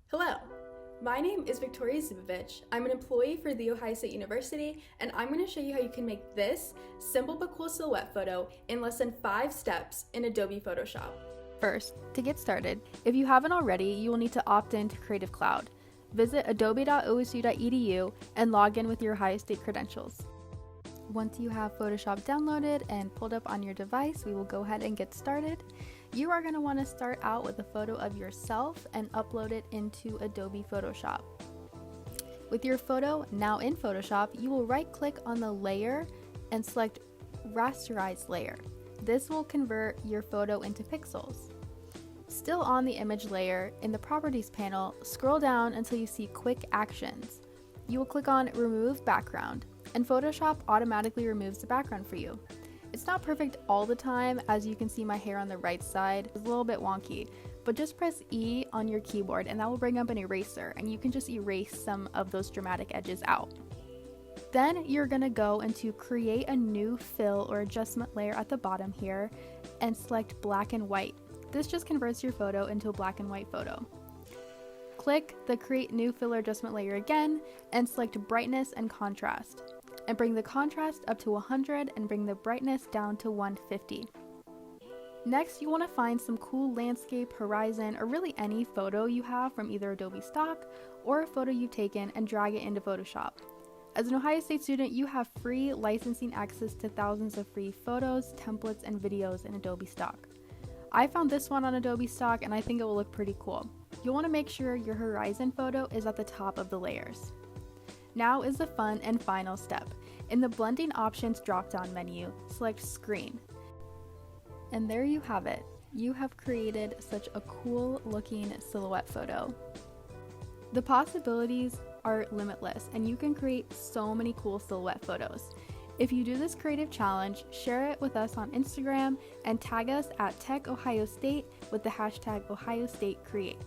Hello, my name is Victoria Zubovich. I'm an employee for The Ohio State University, and I'm going to show you how you can make this simple but cool silhouette photo in less than 5 steps in Adobe Photoshop. First, to get started, if you haven't already, you will need to opt in to Creative Cloud. Visit adobe.osu.edu and log in with your Ohio State credentials. Once you have Photoshop downloaded and pulled up on your device, we will go ahead and get started. You are going to want to start out with a photo of yourself and upload it into Adobe Photoshop. With your photo now in Photoshop, you will right-click on the layer and select Rasterize Layer. This will convert your photo into pixels. Still on the image layer, in the Properties panel, scroll down until you see Quick Actions. You will click on Remove Background, and Photoshop automatically removes the background for you. It's not perfect all the time, as you can see my hair on the right side is a little bit wonky, but just press E on your keyboard and that will bring up an eraser, and you can just erase some of those dramatic edges out. Then you're going to go into Create a New Fill or Adjustment Layer at the bottom here and select Black and White. This just converts your photo into a black and white photo. Click the Create New Fill or Adjustment Layer again and select Brightness and Contrast. And bring the contrast up to 100 and bring the brightness down to 150. Next, you want to find some cool landscape, horizon, or really any photo you have from either Adobe Stock or a photo you've taken and drag it into Photoshop. As an Ohio State student, you have free licensing access to thousands of free photos, templates, and videos in Adobe Stock. I found this one on Adobe Stock and I think it will look pretty cool. You'll want to make sure your horizon photo is at the top of the layers. Now is the fun and final step. In the Blending Options drop-down menu, select Screen. And there you have it. You have created such a cool looking silhouette photo. The possibilities are limitless and you can create so many cool silhouette photos. If you do this creative challenge, share it with us on Instagram and tag us at Tech Ohio State with the hashtag OhioStateCreate.